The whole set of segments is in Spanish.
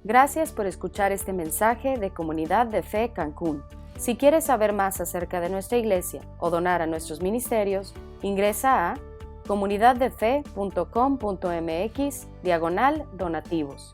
Gracias por escuchar este mensaje de Comunidad de Fe Cancún. Si quieres saber más acerca de nuestra iglesia o donar a nuestros ministerios, ingresa a comunidaddefe.com.mx/donativos.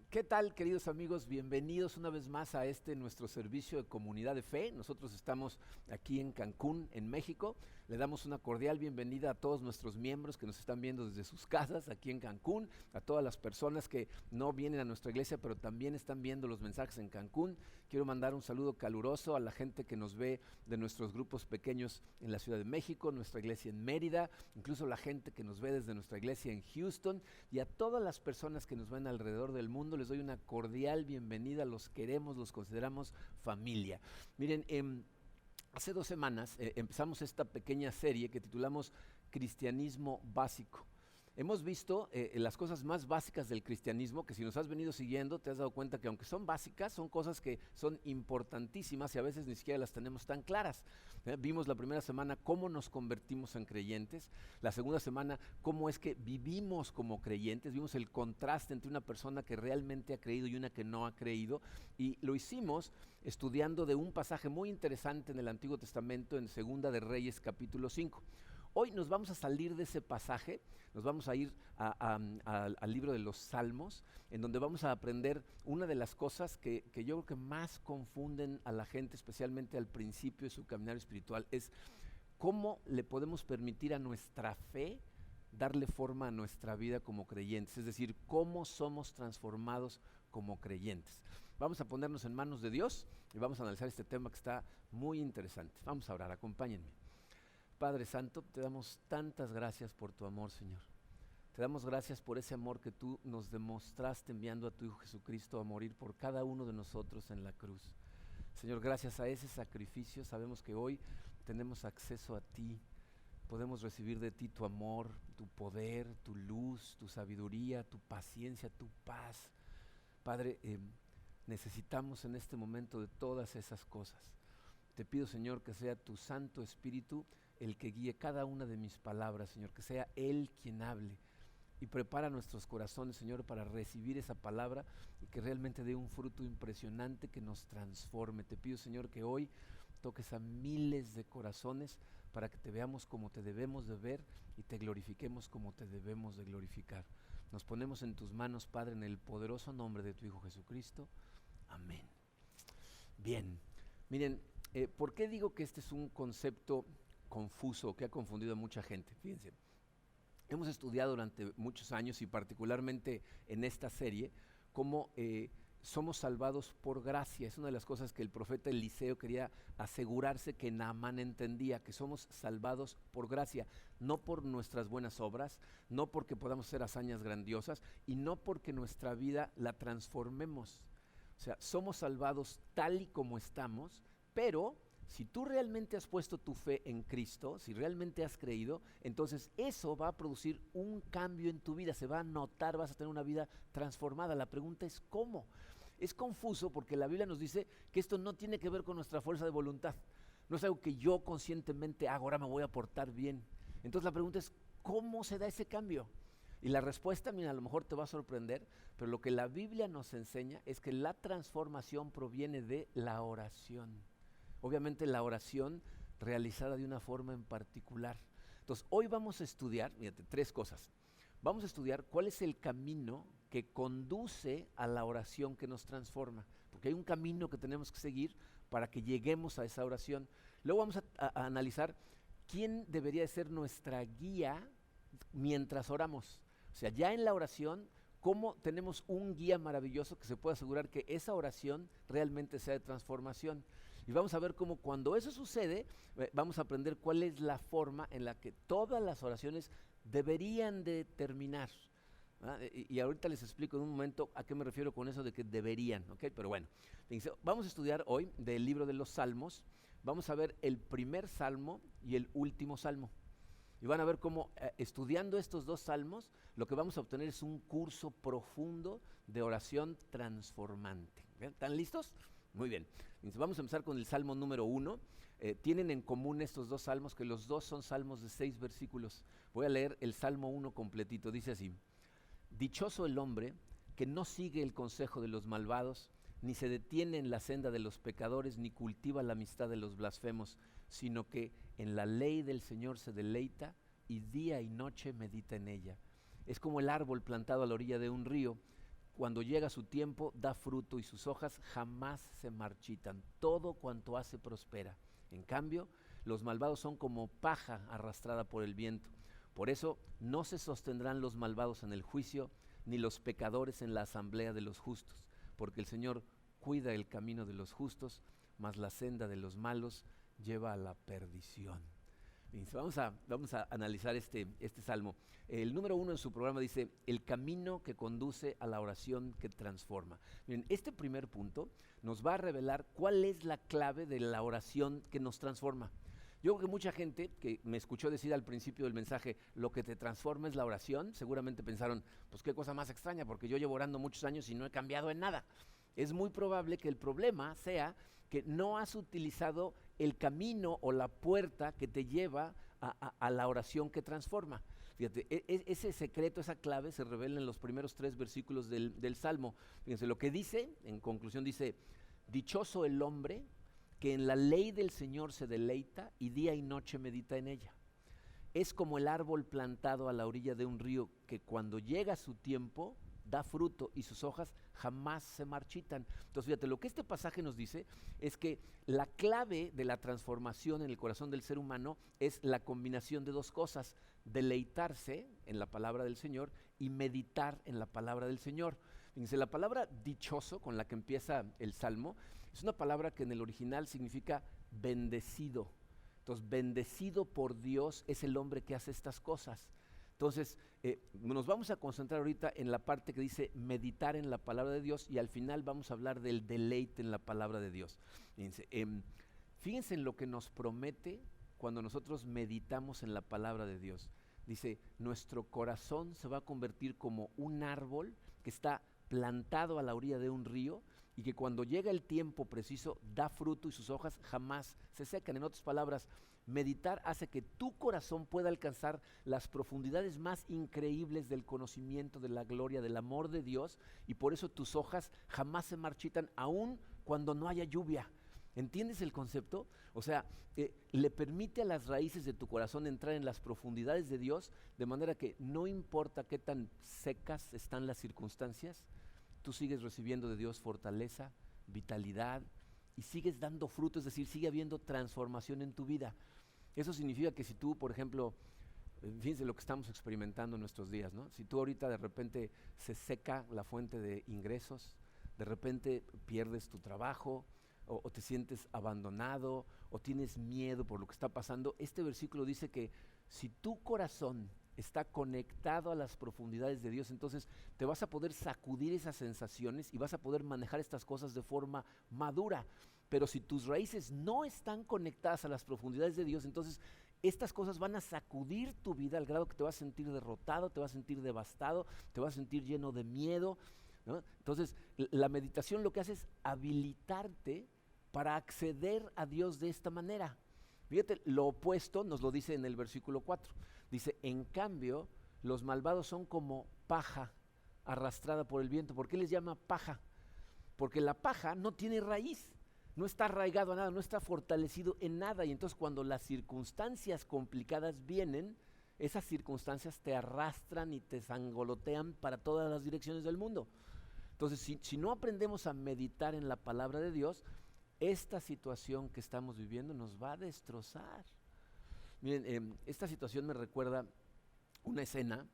¿Qué tal, queridos amigos? Bienvenidos una vez más a nuestro servicio de Comunidad de Fe. Nosotros estamos aquí en Cancún, en México. Le damos una cordial bienvenida a todos nuestros miembros que nos están viendo desde sus casas aquí en Cancún, a todas las personas que no vienen a nuestra iglesia, pero también están viendo los mensajes en Cancún. Quiero mandar un saludo caluroso a la gente que nos ve de nuestros grupos pequeños en la Ciudad de México, nuestra iglesia en Mérida, incluso la gente que nos ve desde nuestra iglesia en Houston, y a todas las personas que nos ven alrededor del mundo. Les doy una cordial bienvenida, los queremos, los consideramos familia. Miren, hace 2 semanas empezamos esta pequeña serie que titulamos Cristianismo Básico. Hemos visto las cosas más básicas del cristianismo, que si nos has venido siguiendo te has dado cuenta que aunque son básicas, son cosas que son importantísimas y a veces ni siquiera las tenemos tan claras. Vimos la primera semana cómo nos convertimos en creyentes, la segunda semana cómo es que vivimos como creyentes, vimos el contraste entre una persona que realmente ha creído y una que no ha creído, y lo hicimos estudiando de un pasaje muy interesante en el Antiguo Testamento, en Segunda de Reyes capítulo 5. Hoy nos vamos a salir de ese pasaje, nos vamos a ir al libro de los Salmos, en donde vamos a aprender una de las cosas que yo creo que más confunden a la gente, especialmente al principio de su caminar espiritual, es cómo le podemos permitir a nuestra fe darle forma a nuestra vida como creyentes, es decir, cómo somos transformados como creyentes. Vamos a ponernos en manos de Dios y vamos a analizar este tema que está muy interesante. Vamos a orar, acompáñenme. Padre Santo, te damos tantas gracias por tu amor, Señor. Te damos gracias por ese amor que tú nos demostraste enviando a tu Hijo Jesucristo a morir por cada uno de nosotros en la cruz. Señor, gracias a ese sacrificio sabemos que hoy tenemos acceso a ti. Podemos recibir de ti tu amor, tu poder, tu luz, tu sabiduría, tu paciencia, tu paz. Padre, necesitamos en este momento de todas esas cosas. Te pido, Señor, que sea tu Santo Espíritu el que guíe cada una de mis palabras, Señor, que sea Él quien hable y prepara nuestros corazones, Señor, para recibir esa palabra y que realmente dé un fruto impresionante que nos transforme. Te pido, Señor, que hoy toques a miles de corazones para que te veamos como te debemos de ver y te glorifiquemos como te debemos de glorificar. Nos ponemos en tus manos, Padre, en el poderoso nombre de tu Hijo Jesucristo. Amén. Bien, miren, ¿por qué digo que este es un concepto confuso que ha confundido a mucha gente? Fíjense, hemos estudiado durante muchos años y particularmente en esta serie cómo somos salvados por gracia. Es una de las cosas que el profeta Eliseo quería asegurarse que Naamán entendía, que somos salvados por gracia, no por nuestras buenas obras, no porque podamos hacer hazañas grandiosas y no porque nuestra vida la transformemos. O sea, somos salvados tal y como estamos, pero si tú realmente has puesto tu fe en Cristo, si realmente has creído, entonces eso va a producir un cambio en tu vida, se va a notar, vas a tener una vida transformada. La pregunta es ¿cómo? Es confuso porque la Biblia nos dice que esto no tiene que ver con nuestra fuerza de voluntad. No es algo que yo conscientemente hago, ahora me voy a portar bien. Entonces la pregunta es ¿cómo se da ese cambio? Y la respuesta, mira, a lo mejor te va a sorprender, pero lo que la Biblia nos enseña es que la transformación proviene de la oración. Obviamente la oración realizada de una forma en particular. Entonces, hoy vamos a estudiar, fíjate, 3 cosas. Vamos a estudiar cuál es el camino que conduce a la oración que nos transforma, porque hay un camino que tenemos que seguir para que lleguemos a esa oración. Luego vamos a analizar quién debería ser nuestra guía mientras oramos. O sea, ya en la oración, cómo tenemos un guía maravilloso que se puede asegurar que esa oración realmente sea de transformación. Y vamos a ver cómo cuando eso sucede, vamos a aprender cuál es la forma en la que todas las oraciones deberían de terminar. Y ahorita les explico en un momento a qué me refiero con eso de que deberían, ¿ok? Pero bueno, fíjense, vamos a estudiar hoy del libro de los Salmos. Vamos a ver el primer salmo y el último salmo. Y van a ver cómo estudiando estos 2 salmos, lo que vamos a obtener es un curso profundo de oración transformante. ¿Bien? ¿Están listos? Muy bien. Vamos a empezar con el salmo número 1. Tienen en común estos 2 salmos que los 2 son salmos de 6 versículos. Voy a leer el salmo 1 completito. Dice así: Dichoso el hombre que no sigue el consejo de los malvados, ni se detiene en la senda de los pecadores, ni cultiva la amistad de los blasfemos, sino que en la ley del Señor se deleita y día y noche medita en ella. Es como el árbol plantado a la orilla de un río, cuando llega su tiempo da fruto y sus hojas jamás se marchitan, todo cuanto hace prospera. En cambio, los malvados son como paja arrastrada por el viento. Por eso no se sostendrán los malvados en el juicio, ni los pecadores en la asamblea de los justos, porque el Señor cuida el camino de los justos, mas la senda de los malos lleva a la perdición. Vamos a analizar este salmo. El número 1 en su programa dice, el camino que conduce a la oración que transforma. Miren, este primer punto nos va a revelar cuál es la clave de la oración que nos transforma. Yo creo que mucha gente que me escuchó decir al principio del mensaje, lo que te transforma es la oración, seguramente pensaron, pues qué cosa más extraña, porque yo llevo orando muchos años y no he cambiado en nada. Es muy probable que el problema sea que no has utilizado el camino o la puerta que te lleva a la oración que transforma. Fíjate, ese secreto, esa clave se revela en los primeros 3 versículos del Salmo. Fíjense, lo que dice, en conclusión dice, dichoso el hombre que en la ley del Señor se deleita y día y noche medita en ella. Es como el árbol plantado a la orilla de un río que cuando llega su tiempo da fruto y sus hojas jamás se marchitan. Entonces fíjate, lo que este pasaje nos dice es que la clave de la transformación en el corazón del ser humano es la combinación de 2 cosas, deleitarse en la palabra del Señor y meditar en la palabra del Señor. Fíjense, la palabra dichoso con la que empieza el Salmo es una palabra que en el original significa bendecido. Entonces, bendecido por Dios es el hombre que hace estas cosas. Entonces, nos vamos a concentrar ahorita en la parte que dice meditar en la palabra de Dios y al final vamos a hablar del deleite en la palabra de Dios. Fíjense en lo que nos promete cuando nosotros meditamos en la palabra de Dios. Dice, nuestro corazón se va a convertir como un árbol que está plantado a la orilla de un río y que cuando llega el tiempo preciso da fruto y sus hojas jamás se secan. En otras palabras, meditar hace que tu corazón pueda alcanzar las profundidades más increíbles del conocimiento, de la gloria, del amor de Dios, y por eso tus hojas jamás se marchitan, aun cuando no haya lluvia. ¿Entiendes el concepto? O sea, le permite a las raíces de tu corazón entrar en las profundidades de Dios, de manera que no importa qué tan secas están las circunstancias, tú sigues recibiendo de Dios fortaleza, vitalidad, y sigues dando fruto, es decir, sigue habiendo transformación en tu vida. Eso significa que si tú, por ejemplo, fíjense lo que estamos experimentando en nuestros días, ¿no? Si tú ahorita de repente se seca la fuente de ingresos, de repente pierdes tu trabajo, o te sientes abandonado, o tienes miedo por lo que está pasando, este versículo dice que si tu corazón está conectado a las profundidades de Dios, entonces te vas a poder sacudir esas sensaciones y vas a poder manejar estas cosas de forma madura. Pero si tus raíces no están conectadas a las profundidades de Dios, entonces estas cosas van a sacudir tu vida al grado que te vas a sentir derrotado, te vas a sentir devastado, te vas a sentir lleno de miedo, ¿no? Entonces la meditación lo que hace es habilitarte para acceder a Dios de esta manera. Fíjate, lo opuesto nos lo dice en el versículo 4. Dice, en cambio, los malvados son como paja arrastrada por el viento. ¿Por qué les llama paja? Porque la paja no tiene raíz, no está arraigado a nada, no está fortalecido en nada. Y entonces cuando las circunstancias complicadas vienen, esas circunstancias te arrastran y te zangolotean para todas las direcciones del mundo. Entonces, si no aprendemos a meditar en la palabra de Dios, esta situación que estamos viviendo nos va a destrozar. Miren, esta situación me recuerda una escena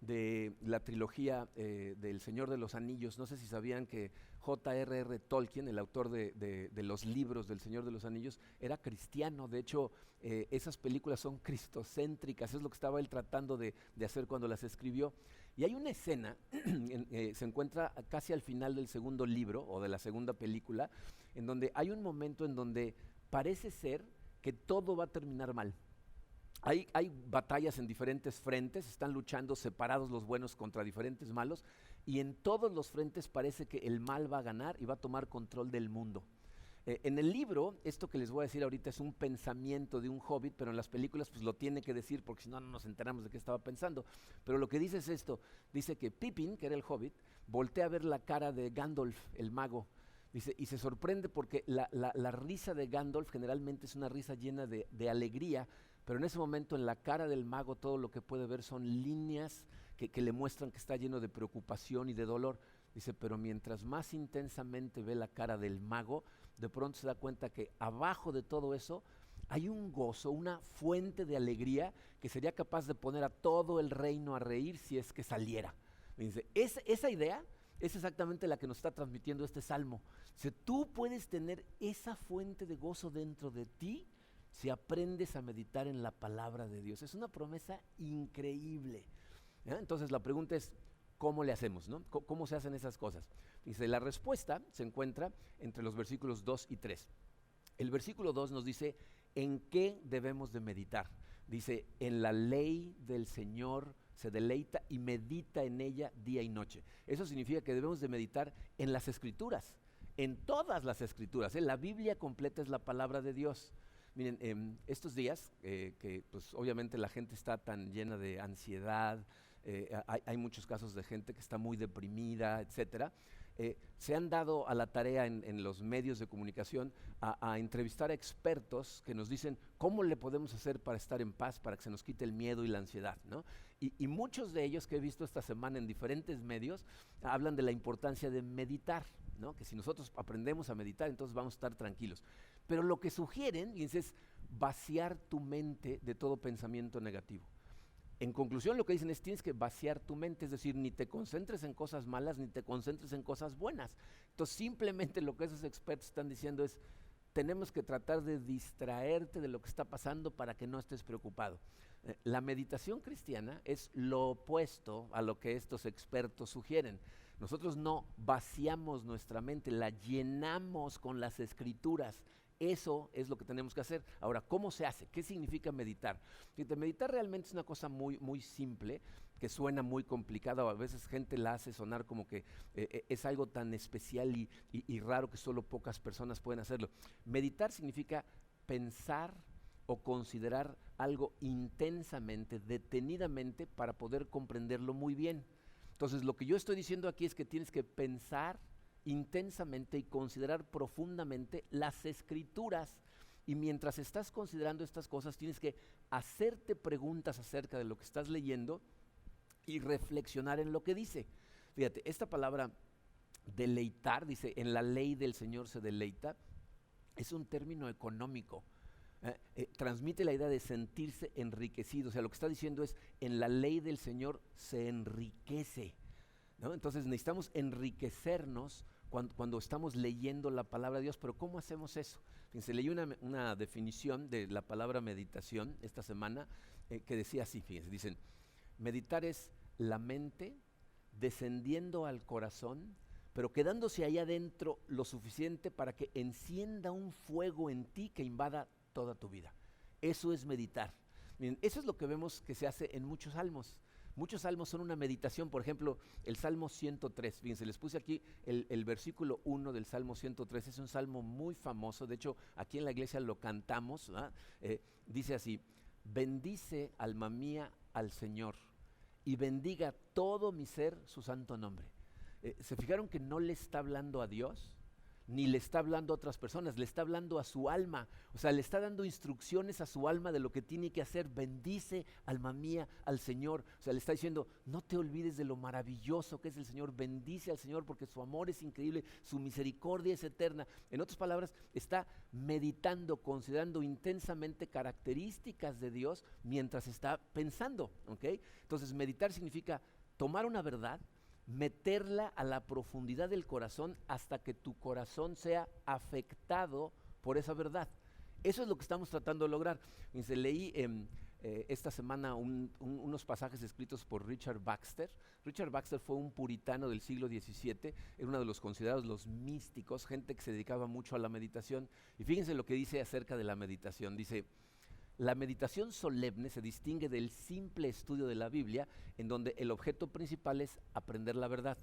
de la trilogía del Señor de los Anillos. No sé si sabían que J.R.R. Tolkien, el autor de los libros del Señor de los Anillos, era cristiano. De hecho, esas películas son cristocéntricas, es lo que estaba él tratando de hacer cuando las escribió. Y hay una escena, se encuentra casi al final del segundo libro o de la segunda película, en donde hay un momento en donde parece ser que todo va a terminar mal. Hay batallas en diferentes frentes, están luchando separados los buenos contra diferentes malos, y en todos los frentes parece que el mal va a ganar y va a tomar control del mundo. En el libro, esto que les voy a decir ahorita es un pensamiento de un hobbit, pero en las películas pues lo tiene que decir porque si no, no nos enteramos de qué estaba pensando. Pero lo que dice es esto, dice que Pippin, que era el hobbit, voltea a ver la cara de Gandalf, el mago, dice, y se sorprende porque la risa de Gandalf generalmente es una risa llena de alegría, pero en ese momento en la cara del mago todo lo que puede ver son líneas que le muestran que está lleno de preocupación y de dolor. Dice, pero mientras más intensamente ve la cara del mago, de pronto se da cuenta que abajo de todo eso hay un gozo, una fuente de alegría que sería capaz de poner a todo el reino a reír si es que saliera. Dice, esa idea es exactamente la que nos está transmitiendo este salmo. Si tú puedes tener esa fuente de gozo dentro de ti, si aprendes a meditar en la palabra de Dios. Es una promesa increíble. ¿Ya? Entonces la pregunta es, ¿cómo le hacemos? ¿No? ¿Cómo se hacen esas cosas? Dice, la respuesta se encuentra entre los versículos 2 y 3. El versículo 2 nos dice, ¿en qué debemos de meditar? Dice, en la ley del Señor se deleita y medita en ella día y noche. Eso significa que debemos de meditar en las Escrituras, en todas las Escrituras. La Biblia completa es la palabra de Dios. Miren, estos días que pues obviamente la gente está tan llena de ansiedad, hay muchos casos de gente que está muy deprimida, etcétera. Se han dado a la tarea en los medios de comunicación a entrevistar a expertos que nos dicen cómo le podemos hacer para estar en paz, para que se nos quite el miedo y la ansiedad, ¿no? Y muchos de ellos que he visto esta semana en diferentes medios hablan de la importancia de meditar, ¿no? Que si nosotros aprendemos a meditar, entonces vamos a estar tranquilos. Pero lo que sugieren es vaciar tu mente de todo pensamiento negativo. En conclusión, lo que dicen es tienes que vaciar tu mente, es decir, ni te concentres en cosas malas, ni te concentres en cosas buenas. Entonces, simplemente lo que esos expertos están diciendo es, tenemos que tratar de distraerte de lo que está pasando para que no estés preocupado. La meditación cristiana es lo opuesto a lo que estos expertos sugieren. Nosotros no vaciamos nuestra mente, la llenamos con las Escrituras. Eso es lo que tenemos que hacer. Ahora, ¿cómo se hace? ¿Qué significa meditar? Fíjate, meditar realmente es una cosa muy, muy simple, que suena muy complicada, o a veces gente la hace sonar como que es algo tan especial y raro que solo pocas personas pueden hacerlo. Meditar significa pensar o considerar algo intensamente, detenidamente, para poder comprenderlo muy bien. Entonces, lo que yo estoy diciendo aquí es que tienes que pensar intensamente y considerar profundamente las Escrituras, y mientras estás considerando estas cosas tienes que hacerte preguntas acerca de lo que estás leyendo y reflexionar en lo que dice. Fíjate, esta palabra deleitar, dice, en la ley del Señor se deleita, es un término económico. Transmite la idea de sentirse enriquecido. O sea, lo que está diciendo es, en la ley del Señor se enriquece, ¿no? Entonces necesitamos enriquecernos cuando estamos leyendo la palabra de Dios. Pero ¿cómo hacemos eso? Fíjense, leí una definición de la palabra meditación esta semana que decía así, fíjense, dicen, meditar es la mente descendiendo al corazón, pero quedándose ahí adentro lo suficiente para que encienda un fuego en ti que invada toda tu vida. Eso es meditar. Miren, eso es lo que vemos que se hace en muchos salmos. Muchos salmos son una meditación. Por ejemplo, el Salmo 103, fíjense, les puse aquí el versículo 1 del Salmo 103, es un salmo muy famoso, de hecho aquí en la iglesia lo cantamos, dice así, bendice alma mía al Señor y bendiga todo mi ser su santo nombre. ¿Se fijaron que no le está hablando a Dios? Ni le está hablando a otras personas, le está hablando a su alma. O sea, le está dando instrucciones a su alma de lo que tiene que hacer. Bendice, alma mía, al Señor. O sea, le está diciendo, no te olvides de lo maravilloso que es el Señor. Bendice al Señor porque su amor es increíble, su misericordia es eterna. En otras palabras, está meditando, considerando intensamente características de Dios mientras está pensando, ¿ok? Entonces, meditar significa tomar una verdad, meterla a la profundidad del corazón hasta que tu corazón sea afectado por esa verdad. Eso es lo que estamos tratando de lograr. Fíjense, leí esta semana unos pasajes escritos por Richard Baxter. Richard Baxter fue un puritano del siglo XVII, era uno de los considerados los místicos, gente que se dedicaba mucho a la meditación. Y fíjense lo que dice acerca de la meditación. Dice, la meditación solemne se distingue del simple estudio de la Biblia, en donde el objeto principal es aprender la verdad.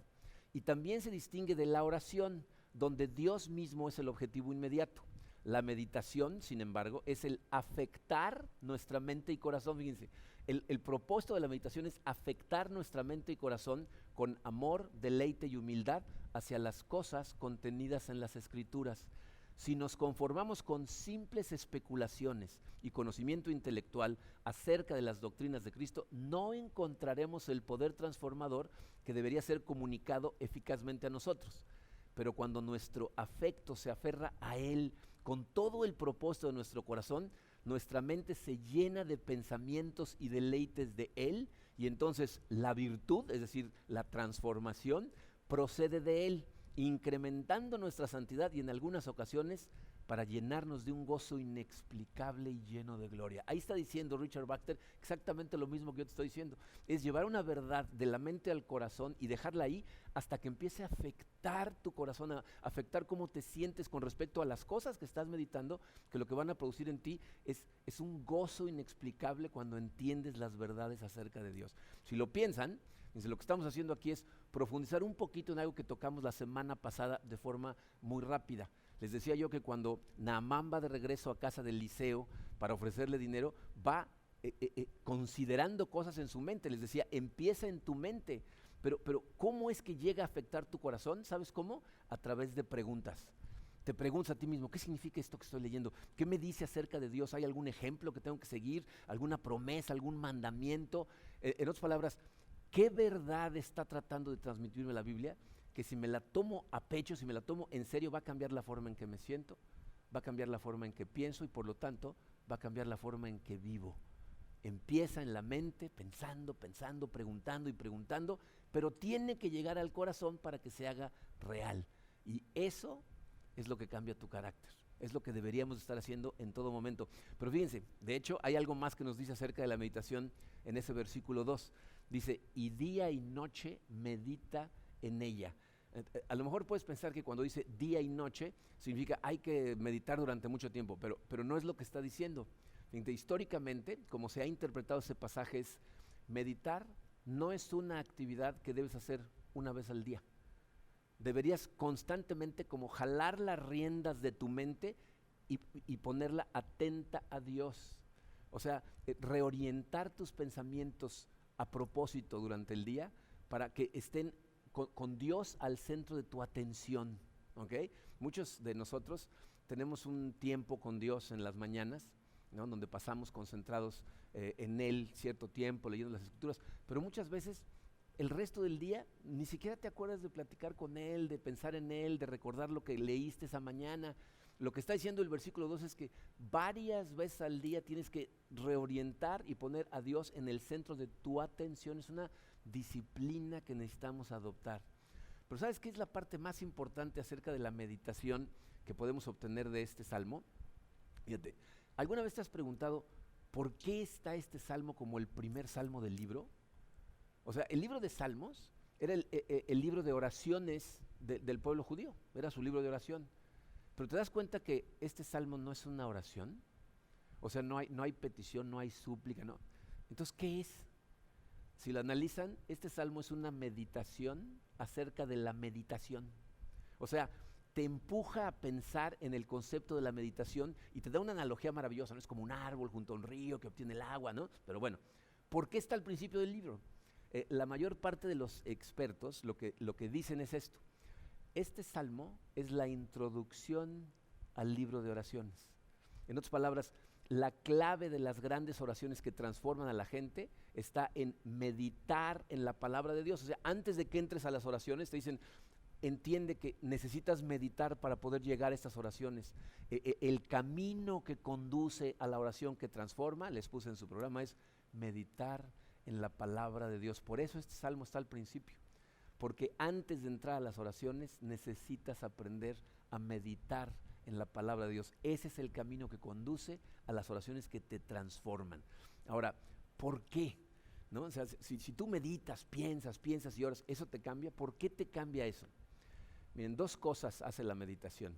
Y también se distingue de la oración, donde Dios mismo es el objetivo inmediato. La meditación, sin embargo, es el afectar nuestra mente y corazón. Fíjense, el propósito de la meditación es afectar nuestra mente y corazón con amor, deleite y humildad hacia las cosas contenidas en las Escrituras. Si nos conformamos con simples especulaciones y conocimiento intelectual acerca de las doctrinas de Cristo, no encontraremos el poder transformador que debería ser comunicado eficazmente a nosotros. Pero cuando nuestro afecto se aferra a Él con todo el propósito de nuestro corazón, nuestra mente se llena de pensamientos y deleites de Él, y entonces la virtud, es decir, la transformación, procede de Él, incrementando nuestra santidad y en algunas ocasiones para llenarnos de un gozo inexplicable y lleno de gloria. Ahí está diciendo Richard Baxter exactamente lo mismo que yo te estoy diciendo. Es llevar una verdad de la mente al corazón y dejarla ahí hasta que empiece a afectar tu corazón, a afectar cómo te sientes con respecto a las cosas que estás meditando, que lo que van a producir en ti es un gozo inexplicable cuando entiendes las verdades acerca de Dios. Si lo piensan, lo que estamos haciendo aquí es profundizar un poquito en algo que tocamos la semana pasada de forma muy rápida. Les decía yo que cuando Naamán va de regreso a casa de Eliseo para ofrecerle dinero, va considerando cosas en su mente. Les decía, empieza en tu mente, pero ¿cómo es que llega a afectar tu corazón? ¿Sabes cómo? A través de preguntas. Te preguntas a ti mismo, ¿qué significa esto que estoy leyendo? ¿Qué me dice acerca de Dios? ¿Hay algún ejemplo que tengo que seguir? ¿Alguna promesa? ¿Algún mandamiento? En otras palabras, ¿qué verdad está tratando de transmitirme la Biblia? Que si me la tomo a pecho, si me la tomo en serio, va a cambiar la forma en que me siento, va a cambiar la forma en que pienso y por lo tanto va a cambiar la forma en que vivo. Empieza en la mente, pensando, preguntando y preguntando, pero tiene que llegar al corazón para que se haga real. Y eso es lo que cambia tu carácter. Es lo que deberíamos estar haciendo en todo momento. Pero fíjense, de hecho hay algo más que nos dice acerca de la meditación en ese versículo 2. Dice, y día y noche medita en ella. A lo mejor puedes pensar que cuando dice día y noche significa hay que meditar durante mucho tiempo, pero no es lo que está diciendo. Fíjate, históricamente, como se ha interpretado ese pasaje, es meditar no es una actividad que debes hacer una vez al día. Deberías constantemente como jalar las riendas de tu mente y ponerla atenta a Dios. O sea, reorientar tus pensamientos a propósito durante el día para que estén con Dios al centro de tu atención, ¿ok? Muchos de nosotros tenemos un tiempo con Dios en las mañanas, ¿no? Donde pasamos concentrados en Él cierto tiempo, leyendo las Escrituras, pero muchas veces el resto del día ni siquiera te acuerdas de platicar con Él, de pensar en Él, de recordar lo que leíste esa mañana. Lo que está diciendo el versículo 2 es que varias veces al día tienes que reorientar y poner a Dios en el centro de tu atención. Es una disciplina que necesitamos adoptar. Pero ¿sabes qué es la parte más importante acerca de la meditación que podemos obtener de este salmo? Fíjate, ¿alguna vez te has preguntado por qué está este salmo como el primer salmo del libro? O sea, el libro de Salmos era el libro de oraciones del pueblo judío, era su libro de oración. Pero te das cuenta que este salmo no es una oración, o sea, no hay petición, no hay súplica, no. Entonces, ¿qué es? Si lo analizan, este salmo es una meditación acerca de la meditación. O sea, te empuja a pensar en el concepto de la meditación y te da una analogía maravillosa, ¿no? Es como un árbol junto a un río que obtiene el agua, ¿no? Pero bueno, ¿por qué está al principio del libro? La mayor parte de los expertos lo que dicen es esto. Este salmo es la introducción al libro de oraciones. En otras palabras, la clave de las grandes oraciones que transforman a la gente está en meditar en la palabra de Dios. O sea, antes de que entres a las oraciones te dicen, entiende que necesitas meditar para poder llegar a estas oraciones. El camino que conduce a la oración que transforma, les puse en su programa, es meditar en la palabra de Dios. Por eso este salmo está al principio. Porque antes de entrar a las oraciones necesitas aprender a meditar en la palabra de Dios. Ese es el camino que conduce a las oraciones que te transforman. Ahora, ¿por qué? ¿No? O sea, si tú meditas, piensas y oras, ¿eso te cambia? ¿Por qué te cambia eso? Miren, dos cosas hace la meditación.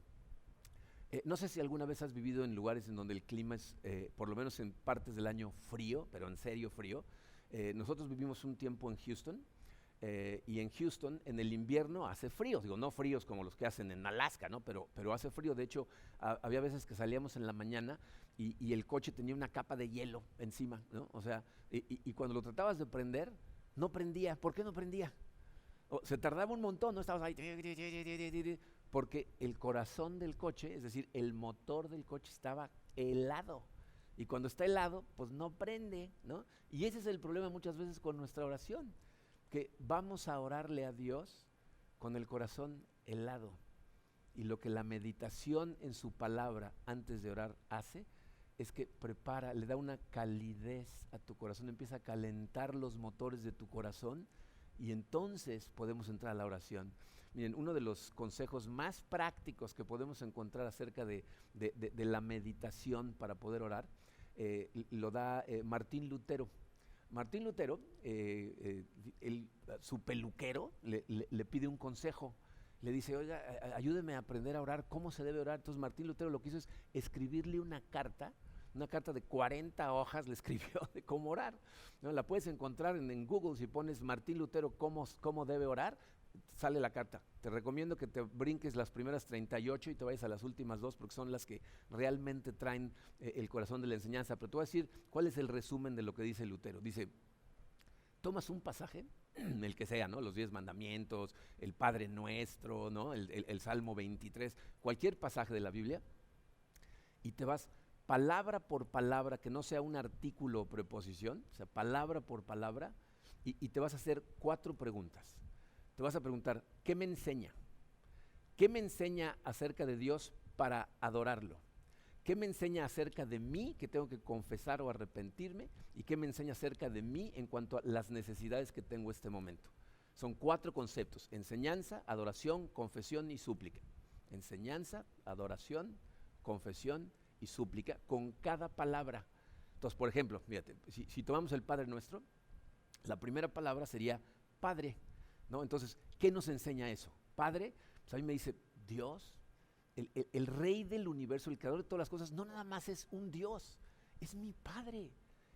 No sé si alguna vez has vivido en lugares en donde el clima es, por lo menos en partes del año, frío, pero en serio frío. Nosotros vivimos un tiempo en Houston. y en Houston en el invierno hace frío, digo, no fríos como los que hacen en Alaska, ¿no? Pero hace frío. De hecho, había veces que salíamos en la mañana y el coche tenía una capa de hielo encima, ¿no? O sea, y cuando lo tratabas de prender, no prendía. ¿Por qué no prendía? Se tardaba un montón, ¿no? Estabas ahí, porque el corazón del coche, es decir, el motor del coche estaba helado. Y cuando está helado, pues no prende, ¿no? Y ese es el problema muchas veces con nuestra oración, que vamos a orarle a Dios con el corazón helado. Y lo que la meditación en su palabra antes de orar hace es que prepara, le da una calidez a tu corazón, empieza a calentar los motores de tu corazón y entonces podemos entrar a la oración. Miren, uno de los consejos más prácticos que podemos encontrar acerca de la meditación para poder orar, lo da Martín Lutero. Martín Lutero, su peluquero, le pide un consejo. Le dice, oiga, ayúdeme a aprender a orar, ¿cómo se debe orar? Entonces Martín Lutero lo que hizo es escribirle una carta de 40 hojas, le escribió de cómo orar, ¿no? La puedes encontrar en Google, si pones Martín Lutero, cómo debe orar, sale la carta. Te recomiendo que te brinques las primeras 38 y te vayas a las últimas 2 porque son las que realmente traen el corazón de la enseñanza. Pero te voy a decir cuál es el resumen de lo que dice Lutero. Dice, tomas un pasaje, el que sea, ¿no? Los 10 mandamientos, el Padre Nuestro, ¿no? El Salmo 23, cualquier pasaje de la Biblia, y te vas palabra por palabra, que no sea un artículo o preposición, o sea, palabra por palabra, y te vas a hacer 4 preguntas. Te vas a preguntar, ¿qué me enseña? ¿Qué me enseña acerca de Dios para adorarlo? ¿Qué me enseña acerca de mí, que tengo que confesar o arrepentirme? ¿Y qué me enseña acerca de mí en cuanto a las necesidades que tengo en este momento? Son 4 conceptos: enseñanza, adoración, confesión y súplica. Enseñanza, adoración, confesión y súplica con cada palabra. Entonces, por ejemplo, fíjate, si tomamos el Padre Nuestro, la primera palabra sería Padre, ¿no? Entonces, ¿qué nos enseña eso? Padre, pues a mí me dice, Dios, el rey del universo, el creador de todas las cosas, no nada más es un Dios, es mi Padre,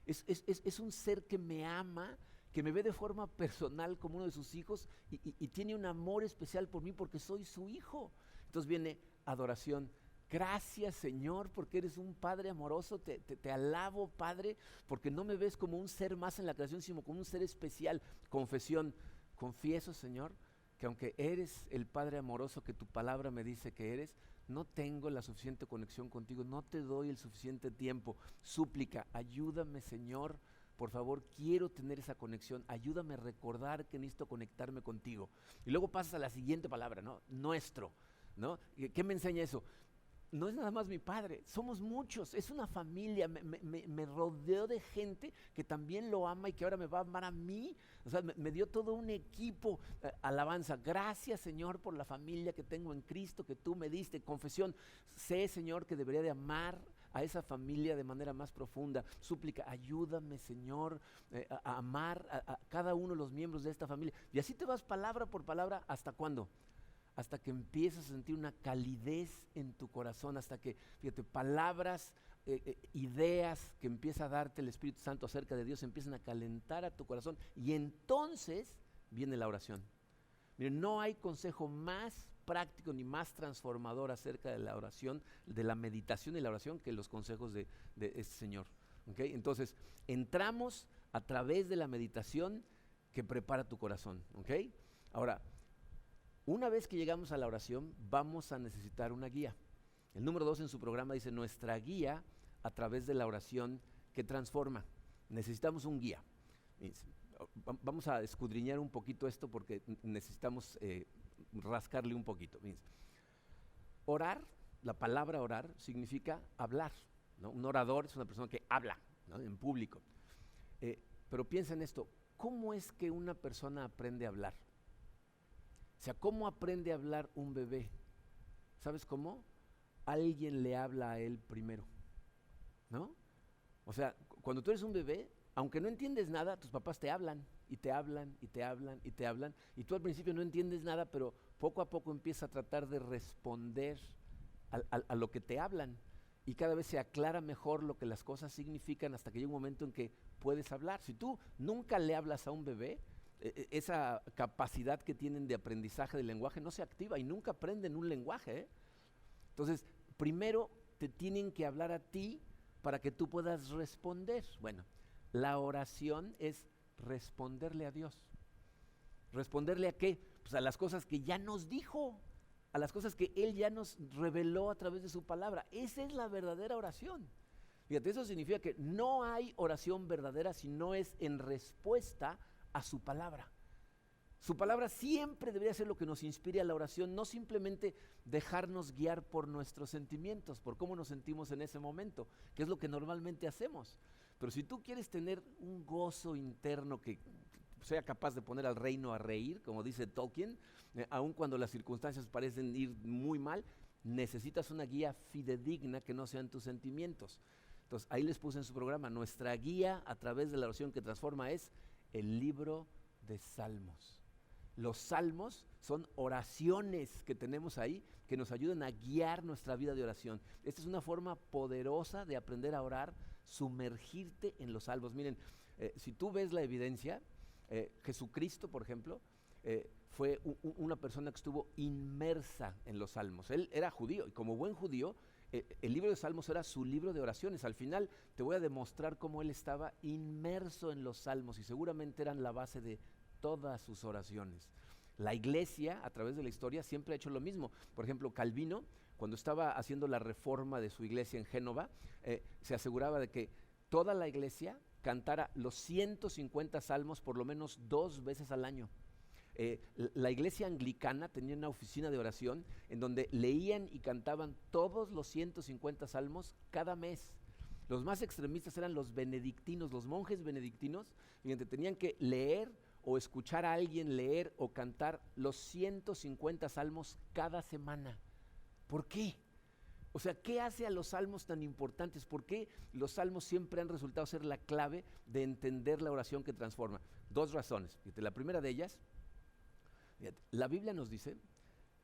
es un ser que me ama, que me ve de forma personal como uno de sus hijos y tiene un amor especial por mí porque soy su hijo. Entonces viene adoración. Gracias, Señor, porque eres un Padre amoroso, te alabo, Padre, porque no me ves como un ser más en la creación, sino como un ser especial. Confesión, confieso, Señor, que aunque eres el Padre amoroso que tu palabra me dice que eres, no tengo la suficiente conexión contigo, no te doy el suficiente tiempo. Súplica, ayúdame, Señor, por favor, quiero tener esa conexión, ayúdame a recordar que necesito conectarme contigo. Y luego pasas a la siguiente palabra, ¿no? Nuestro, ¿no? ¿Qué me enseña eso? No es nada más mi padre, somos muchos, es una familia, me rodeo de gente que también lo ama y que ahora me va a amar a mí. O sea, me dio todo un equipo. Alabanza, gracias, Señor, por la familia que tengo en Cristo, que tú me diste. Confesión, sé, Señor, que debería de amar a esa familia de manera más profunda. Súplica, ayúdame, Señor, a amar a cada uno de los miembros de esta familia. Y así te vas palabra por palabra, ¿hasta cuándo? Hasta que empiezas a sentir una calidez en tu corazón, hasta que, fíjate, palabras, ideas que empieza a darte el Espíritu Santo acerca de Dios empiezan a calentar a tu corazón y entonces viene la oración. Miren, no hay consejo más práctico ni más transformador acerca de la oración, de la meditación y la oración, que los consejos de este Señor. ¿Okay? Entonces, entramos a través de la meditación que prepara tu corazón. ¿Okay? Ahora, una vez que llegamos a la oración, vamos a necesitar una guía. El número 2 en su programa dice, nuestra guía a través de la oración que transforma. Necesitamos un guía. Vamos a escudriñar un poquito esto porque necesitamos rascarle un poquito. Orar, la palabra orar significa hablar, ¿no? Un orador es una persona que habla, ¿no? En público. Pero piensa en esto, ¿cómo es que una persona aprende a hablar? O sea, ¿cómo aprende a hablar un bebé? ¿Sabes cómo? Alguien le habla a él primero, ¿no? O sea, cuando tú eres un bebé, aunque no entiendes nada, tus papás te hablan, y te hablan, y te hablan, y te hablan, y tú al principio no entiendes nada, pero poco a poco empiezas a tratar de responder a lo que te hablan, y cada vez se aclara mejor lo que las cosas significan hasta que llega un momento en que puedes hablar. Si tú nunca le hablas a un bebé, esa capacidad que tienen de aprendizaje del lenguaje no se activa y nunca aprenden un lenguaje, ¿eh? Entonces, primero te tienen que hablar a ti para que tú puedas responder. Bueno, la oración es responderle a Dios. ¿Responderle a qué? Pues a las cosas que ya nos dijo, a las cosas que Él ya nos reveló a través de su palabra. Esa es la verdadera oración. Fíjate, eso significa que no hay oración verdadera si no es en respuesta a su palabra. Su palabra siempre debería ser lo que nos inspire a la oración, no simplemente dejarnos guiar por nuestros sentimientos, por cómo nos sentimos en ese momento, que es lo que normalmente hacemos. Pero si tú quieres tener un gozo interno que sea capaz de poner al reino a reír, como dice Tolkien, aun cuando las circunstancias parecen ir muy mal, necesitas una guía fidedigna que no sean tus sentimientos. Entonces, ahí les puse en su programa, nuestra guía a través de la oración que transforma es el libro de Salmos. Los salmos son oraciones que tenemos ahí que nos ayudan a guiar nuestra vida de oración. Esta es una forma poderosa de aprender a orar, sumergirte en los salmos. Miren, si tú ves la evidencia, Jesucristo, por ejemplo, fue una persona que estuvo inmersa en los salmos. Él era judío y como buen judío, el libro de Salmos era su libro de oraciones. Al final te voy a demostrar cómo él estaba inmerso en los salmos y seguramente eran la base de todas sus oraciones. La iglesia, a través de la historia, siempre ha hecho lo mismo. Por ejemplo, Calvino, cuando estaba haciendo la reforma de su iglesia en Génova, se aseguraba de que toda la iglesia cantara los 150 salmos por lo menos 2 veces al año. La iglesia anglicana tenía una oficina de oración en donde leían y cantaban todos los 150 salmos cada mes. Los más extremistas eran los benedictinos, los monjes benedictinos, fíjate, tenían que leer o escuchar a alguien leer o cantar los 150 salmos cada semana. ¿Por qué? O sea, ¿qué hace a los salmos tan importantes? ¿Por qué los salmos siempre han resultado ser la clave de entender la oración que transforma? 2 razones. Fíjate, la primera de ellas, fíjate, la Biblia nos dice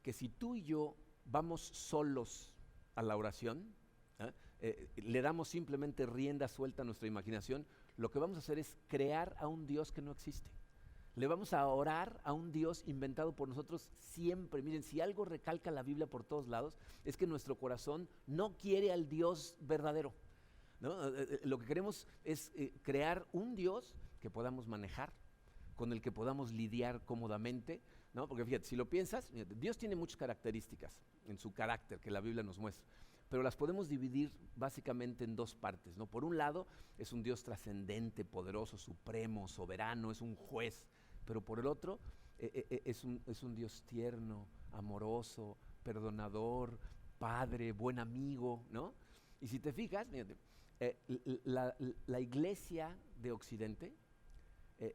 que si tú y yo vamos solos a la oración, le damos simplemente rienda suelta a nuestra imaginación, lo que vamos a hacer es crear a un Dios que no existe. Le vamos a orar a un Dios inventado por nosotros siempre. Miren, si algo recalca la Biblia por todos lados, es que nuestro corazón no quiere al Dios verdadero, ¿no? Lo que queremos es crear un Dios que podamos manejar, con el que podamos lidiar cómodamente, ¿no? Porque fíjate, si lo piensas, fíjate, Dios tiene muchas características en su carácter que la Biblia nos muestra, pero las podemos dividir básicamente en 2 partes, ¿no? Por un lado, es un Dios trascendente, poderoso, supremo, soberano, es un juez. Pero por el otro, es un Dios tierno, amoroso, perdonador, padre, buen amigo, ¿no? Y si te fijas, fíjate, la iglesia de Occidente,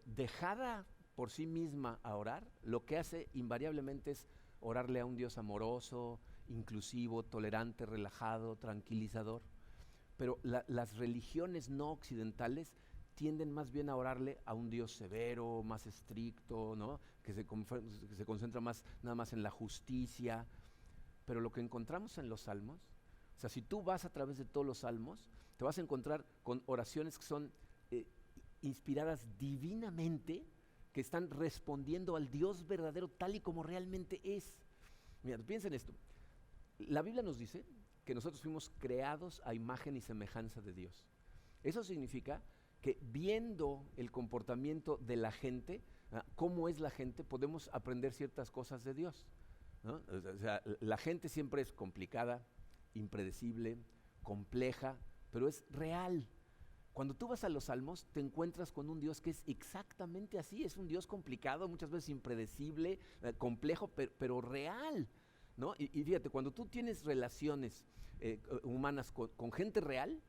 dejada por sí misma a orar, lo que hace invariablemente es orarle a un Dios amoroso, inclusivo, tolerante, relajado, tranquilizador. Pero las religiones no occidentales tienden más bien a orarle a un Dios severo, más estricto, ¿no? que se concentra más, nada más en la justicia. Pero lo que encontramos en los salmos, o sea, si tú vas a través de todos los salmos, te vas a encontrar con oraciones que son inspiradas divinamente, que están respondiendo al Dios verdadero tal y como realmente es. Mira, piensa en esto. La Biblia nos dice que nosotros fuimos creados a imagen y semejanza de Dios. Eso significa que viendo el comportamiento de la gente, cómo es la gente, podemos aprender ciertas cosas de Dios, ¿no? O sea, la gente siempre es complicada, impredecible, compleja, pero es real. Cuando tú vas a los salmos, te encuentras con un Dios que es exactamente así, es un Dios complicado, muchas veces impredecible, complejo, pero real, ¿no? Y fíjate, cuando tú tienes relaciones humanas con gente real,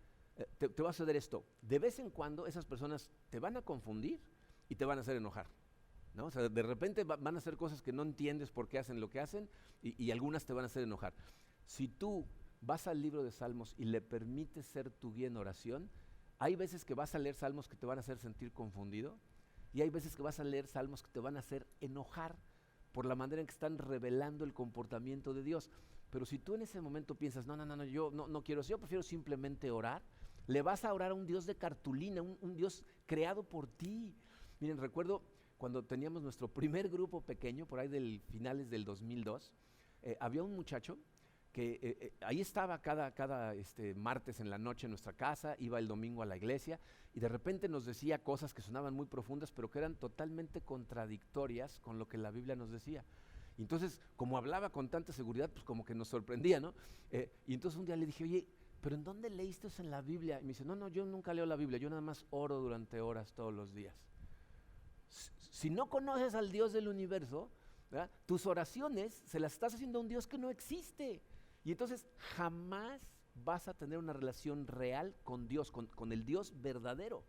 te va a suceder esto. De vez en cuando esas personas te van a confundir y te van a hacer enojar, ¿no? O sea, de repente van a hacer cosas que no entiendes por qué hacen lo que hacen y algunas te van a hacer enojar. Si tú vas al libro de Salmos y le permites ser tu guía en oración, hay veces que vas a leer salmos que te van a hacer sentir confundido y hay veces que vas a leer salmos que te van a hacer enojar por la manera en que están revelando el comportamiento de Dios. Pero si tú en ese momento piensas, no, yo no quiero eso, yo prefiero simplemente orar, le vas a orar a un Dios de cartulina, un Dios creado por ti. Miren, recuerdo cuando teníamos nuestro primer grupo pequeño, por ahí del finales del 2002, había un muchacho que ahí estaba cada martes en la noche en nuestra casa, iba el domingo a la iglesia y de repente nos decía cosas que sonaban muy profundas, pero que eran totalmente contradictorias con lo que la Biblia nos decía. Y entonces, como hablaba con tanta seguridad, pues como que nos sorprendía, ¿no? Y entonces un día le dije, oye, ¿pero en dónde leíste eso en la Biblia? Y me dice, no, yo nunca leo la Biblia, yo nada más oro durante horas todos los días. Si no conoces al Dios del universo, ¿verdad?, tus oraciones se las estás haciendo a un Dios que no existe. Y entonces jamás vas a tener una relación real con Dios, con el Dios verdadero.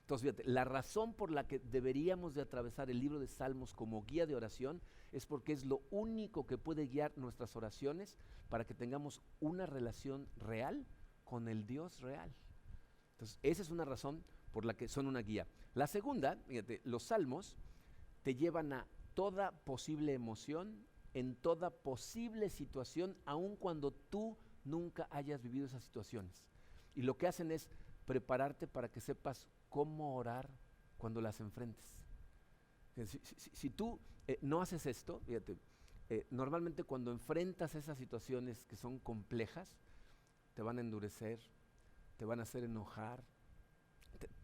Entonces, fíjate, la razón por la que deberíamos de atravesar el libro de Salmos como guía de oración es porque es lo único que puede guiar nuestras oraciones para que tengamos una relación real con el Dios real. Entonces, esa es una razón por la que son una guía. La segunda, fíjate, los Salmos te llevan a toda posible emoción, en toda posible situación, aun cuando tú nunca hayas vivido esas situaciones. Y lo que hacen es prepararte para que sepas cómo orar cuando las enfrentes. Si tú no haces esto, fíjate, normalmente cuando enfrentas esas situaciones que son complejas, te van a endurecer, te van a hacer enojar,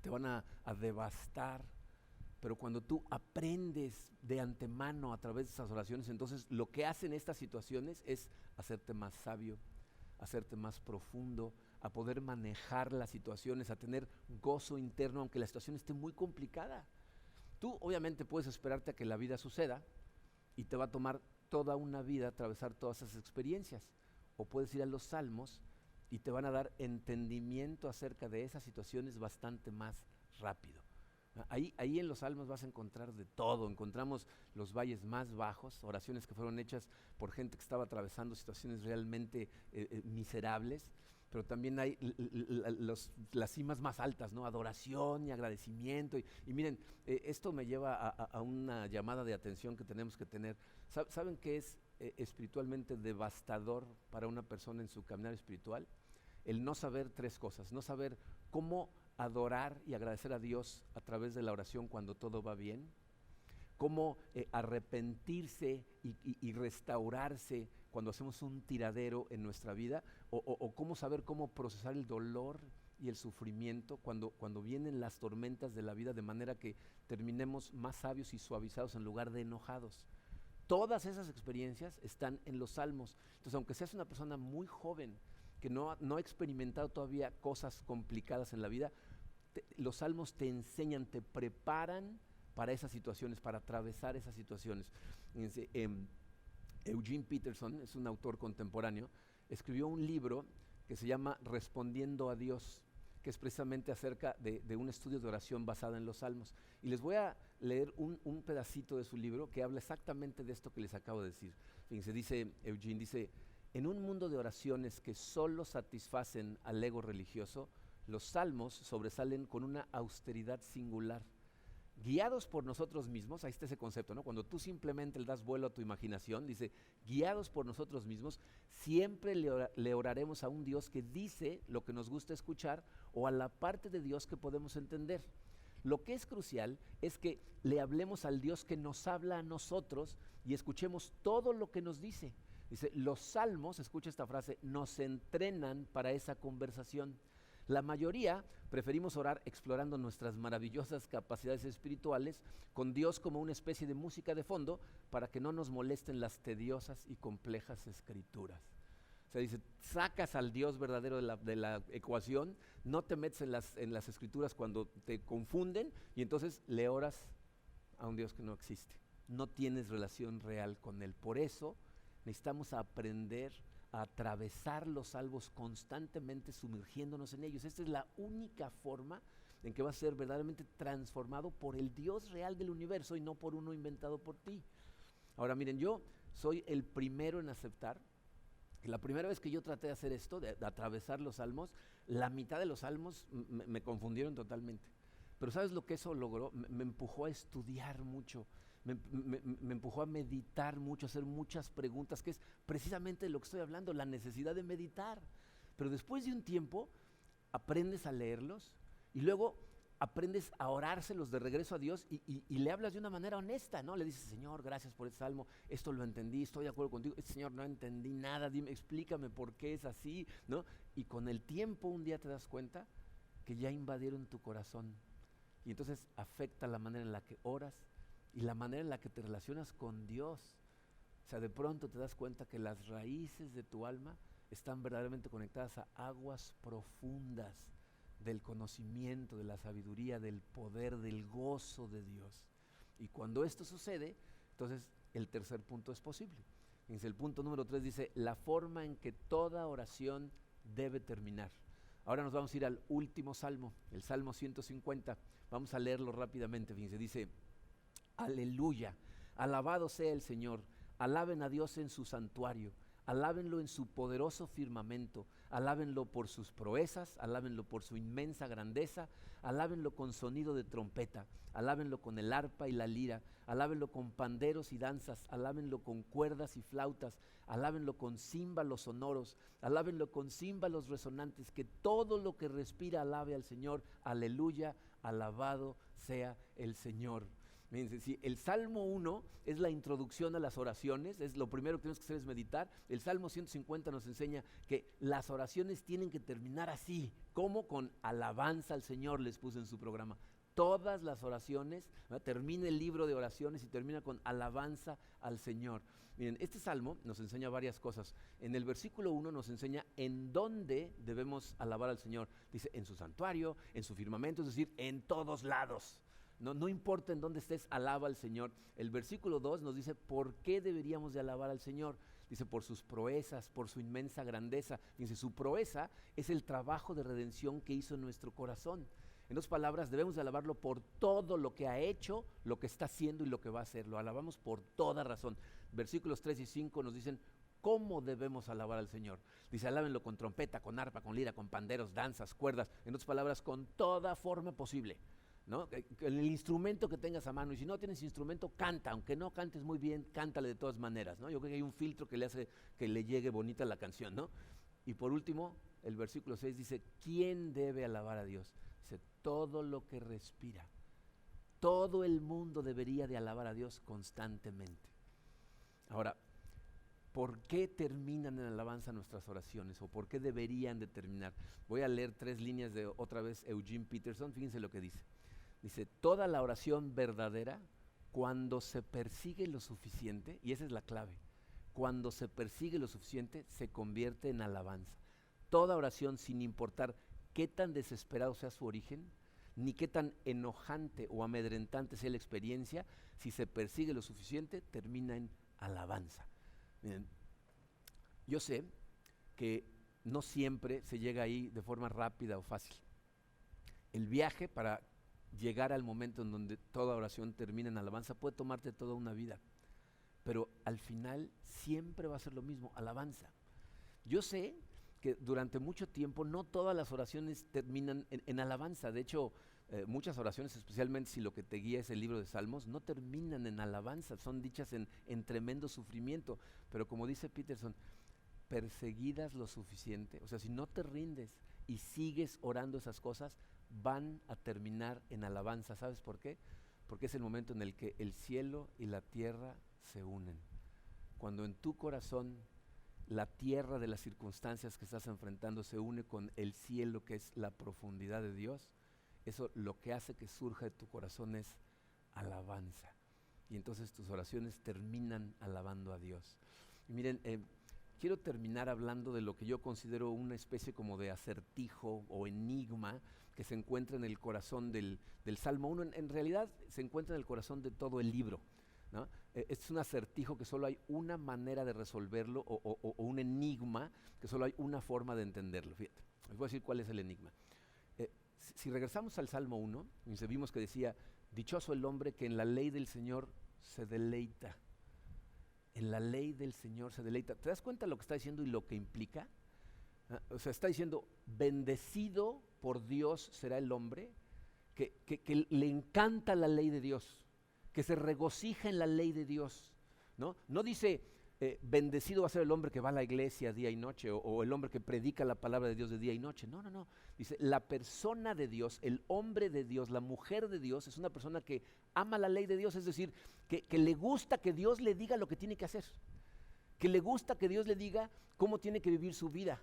te van a devastar. Pero cuando tú aprendes de antemano a través de esas oraciones, entonces lo que hacen estas situaciones es hacerte más sabio, hacerte más profundo, a poder manejar las situaciones, a tener gozo interno, aunque la situación esté muy complicada. Tú obviamente puedes esperarte a que la vida suceda y te va a tomar toda una vida atravesar todas esas experiencias. O puedes ir a los Salmos y te van a dar entendimiento acerca de esas situaciones bastante más rápido. Ahí en los Salmos vas a encontrar de todo. Encontramos los valles más bajos, oraciones que fueron hechas por gente que estaba atravesando situaciones realmente miserables, pero también hay las cimas más altas, ¿no? Adoración y agradecimiento. Y miren, esto me lleva a una llamada de atención que tenemos que tener. ¿Saben qué es espiritualmente devastador para una persona en su caminar espiritual? El no saber tres cosas: no saber cómo adorar y agradecer a Dios a través de la oración cuando todo va bien, cómo arrepentirse y restaurarse cuando hacemos un tiradero en nuestra vida, o cómo saber cómo procesar el dolor y el sufrimiento cuando vienen las tormentas de la vida, de manera que terminemos más sabios y suavizados en lugar de enojados. Todas esas experiencias están en los Salmos. Entonces, aunque seas una persona muy joven que no ha experimentado todavía cosas complicadas en la vida, los Salmos te enseñan, te preparan para esas situaciones, para atravesar esas situaciones. Fíjense, Eugene Peterson es un autor contemporáneo, escribió un libro que se llama Respondiendo a Dios, que es precisamente acerca de un estudio de oración basada en los Salmos. Y les voy a leer un pedacito de su libro que habla exactamente de esto que les acabo de decir. Fíjense, dice Eugene, dice: en un mundo de oraciones que solo satisfacen al ego religioso, los Salmos sobresalen con una austeridad singular. Guiados por nosotros mismos, ahí está ese concepto, ¿no? Cuando tú simplemente le das vuelo a tu imaginación, dice, guiados por nosotros mismos, siempre le oraremos a un Dios que dice lo que nos gusta escuchar o a la parte de Dios que podemos entender. Lo que es crucial es que le hablemos al Dios que nos habla a nosotros y escuchemos todo lo que nos dice. Dice, los Salmos, escucha esta frase, nos entrenan para esa conversación. La mayoría preferimos orar explorando nuestras maravillosas capacidades espirituales con Dios como una especie de música de fondo para que no nos molesten las tediosas y complejas escrituras. O sea, dice, sacas al Dios verdadero de la ecuación, no te metes en las escrituras cuando te confunden y entonces le oras a un Dios que no existe. No tienes relación real con Él. Por eso necesitamos aprender a atravesar los salmos constantemente sumergiéndonos en ellos. Esta es la única forma en que vas a ser verdaderamente transformado por el Dios real del universo y no por uno inventado por ti. Ahora miren, yo soy el primero en aceptar que la primera vez que yo traté de hacer esto, de atravesar los salmos, la mitad de los salmos me confundieron totalmente. Pero ¿sabes lo que eso logró? Me empujó a estudiar mucho. Me empujó a meditar mucho, a hacer muchas preguntas, que es precisamente de lo que estoy hablando, la necesidad de meditar. Pero después de un tiempo aprendes a leerlos y luego aprendes a orárselos de regreso a Dios y le hablas de una manera honesta, ¿no? Le dices, Señor, gracias por este salmo, esto lo entendí, estoy de acuerdo contigo. Señor, no entendí nada, dime, explícame por qué es así, ¿no? Y con el tiempo un día te das cuenta que ya invadieron tu corazón y entonces afecta la manera en la que oras y la manera en la que te relacionas con Dios. O sea, de pronto te das cuenta que las raíces de tu alma están verdaderamente conectadas a aguas profundas del conocimiento, de la sabiduría, del poder, del gozo de Dios. Y cuando esto sucede, entonces el tercer punto es posible. Fíjense, el punto número 3 dice, la forma en que toda oración debe terminar. Ahora nos vamos a ir al último salmo, el Salmo 150. Vamos a leerlo rápidamente. Fíjense, dice, aleluya, alabado sea el Señor, alaben a Dios en su santuario, alábenlo en su poderoso firmamento, alábenlo por sus proezas, alábenlo por su inmensa grandeza, alábenlo con sonido de trompeta, alábenlo con el arpa y la lira, alábenlo con panderos y danzas, alábenlo con cuerdas y flautas, alábenlo con címbalos sonoros, alábenlo con címbalos resonantes, que todo lo que respira alabe al Señor, aleluya, alabado sea el Señor. Fíjense, si el Salmo 1 es la introducción a las oraciones, es lo primero que tenemos que hacer es meditar. El Salmo 150 nos enseña que las oraciones tienen que terminar así, como con alabanza al Señor, les puse en su programa. Todas las oraciones, ¿no? Termina el libro de oraciones y termina con alabanza al Señor. Miren, este Salmo nos enseña varias cosas. En el versículo 1 nos enseña en dónde debemos alabar al Señor. Dice, en su santuario, en su firmamento, es decir, en todos lados. No importa en dónde estés, alaba al Señor. El versículo 2 nos dice por qué deberíamos de alabar al Señor. Dice por sus proezas, por su inmensa grandeza. Dice su proeza es el trabajo de redención que hizo en nuestro corazón. En otras palabras, debemos de alabarlo por todo lo que ha hecho, lo que está haciendo y lo que va a hacer. Lo alabamos por toda razón. Versículos 3 y 5 nos dicen cómo debemos alabar al Señor. Dice, alábenlo con trompeta, con arpa, con lira, con panderos, danzas, cuerdas. En otras palabras, con toda forma posible, ¿no? El instrumento que tengas a mano, y si no tienes instrumento, canta, aunque no cantes muy bien, cántale de todas maneras, ¿no? Yo creo que hay un filtro que le hace que le llegue bonita la canción, ¿no? Y por último, el versículo 6 dice, ¿quién debe alabar a Dios? Dice, todo lo que respira. Todo el mundo debería de alabar a Dios constantemente. Ahora, ¿por qué terminan en alabanza nuestras oraciones? ¿O por qué deberían de terminar? Voy a leer 3 líneas de otra vez Eugene Peterson, fíjense lo que dice. Dice, toda la oración verdadera, cuando se persigue lo suficiente, y esa es la clave, cuando se persigue lo suficiente, se convierte en alabanza. Toda oración, sin importar qué tan desesperado sea su origen, ni qué tan enojante o amedrentante sea la experiencia, si se persigue lo suficiente, termina en alabanza. Miren, yo sé que no siempre se llega ahí de forma rápida o fácil. El viaje para llegar al momento en donde toda oración termina en alabanza puede tomarte toda una vida, pero al final siempre va a ser lo mismo, alabanza. Yo sé que durante mucho tiempo no todas las oraciones terminan en alabanza. De hecho, muchas oraciones, especialmente si lo que te guía es el libro de Salmos, no terminan en alabanza, son dichas en tremendo sufrimiento. Pero como dice Peterson, perseguidas lo suficiente, o sea, si no te rindes y sigues orando esas cosas, van a terminar en alabanza. ¿Sabes por qué? Porque es el momento en el que el cielo y la tierra se unen. Cuando en tu corazón la tierra de las circunstancias que estás enfrentando se une con el cielo, que es la profundidad de Dios, eso lo que hace que surja de tu corazón es alabanza. Y entonces tus oraciones terminan alabando a Dios. Y miren, quiero terminar hablando de lo que yo considero una especie como de acertijo o enigma que se encuentra en el corazón del Salmo 1. En realidad se encuentra en el corazón de todo el libro, ¿no? Es un acertijo que solo hay una manera de resolverlo o un enigma que solo hay una forma de entenderlo. Fíjate, les voy a decir cuál es el enigma. Si regresamos al Salmo 1, vimos que decía, dichoso el hombre que en la ley del Señor se deleita. En la ley del Señor se deleita. ¿Te das cuenta de lo que está diciendo y lo que implica? O sea, está diciendo, bendecido por Dios será el hombre que le encanta la ley de Dios, que se regocija en la ley de Dios, ¿no? No dice, bendecido va a ser el hombre que va a la iglesia día y noche, o el hombre que predica la palabra de Dios de día y noche. No, no, no. Dice, la persona de Dios, el hombre de Dios, la mujer de Dios, es una persona que ama la ley de Dios, es decir, que le gusta que Dios le diga lo que tiene que hacer, que le gusta que Dios le diga cómo tiene que vivir su vida.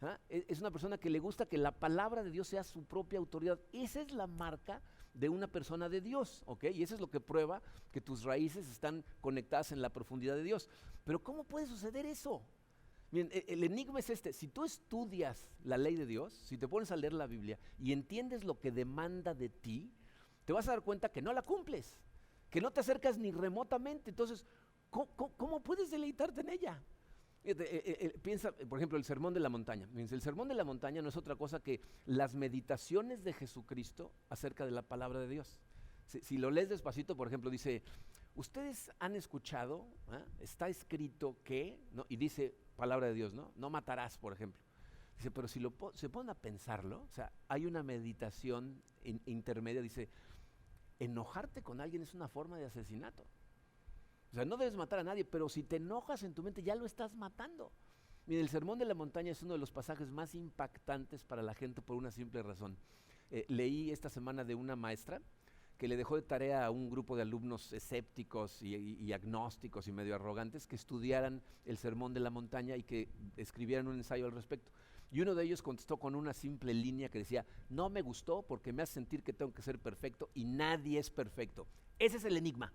¿Ah? Es una persona que le gusta que la palabra de Dios sea su propia autoridad. Esa es la marca de una persona de Dios, ¿ok? Y eso es lo que prueba que tus raíces están conectadas en la profundidad de Dios. Pero ¿cómo puede suceder eso? Miren, el enigma es este: si tú estudias la ley de Dios, si te pones a leer la Biblia y entiendes lo que demanda de ti, te vas a dar cuenta que no la cumples, que no te acercas ni remotamente. Entonces, ¿cómo puedes deleitarte en ella? Piensa, por ejemplo, el Sermón de la Montaña. El Sermón de la Montaña no es otra cosa que las meditaciones de Jesucristo acerca de la palabra de Dios. Si lo lees despacito, por ejemplo, dice, ustedes han escuchado, está escrito que, ¿no? Y dice palabra de Dios, no matarás, por ejemplo. Dice, pero si se ponen a pensarlo, o sea, hay una meditación intermedia, dice, enojarte con alguien es una forma de asesinato. O sea, no debes matar a nadie, pero si te enojas en tu mente ya lo estás matando. Mira, el Sermón de la Montaña es uno de los pasajes más impactantes para la gente por una simple razón. Leí esta semana de una maestra que le dejó de tarea a un grupo de alumnos escépticos y agnósticos y medio arrogantes que estudiaran el Sermón de la Montaña y que escribieran un ensayo al respecto. Y uno de ellos contestó con una simple línea que decía, no me gustó porque me hace sentir que tengo que ser perfecto y nadie es perfecto. Ese es el enigma.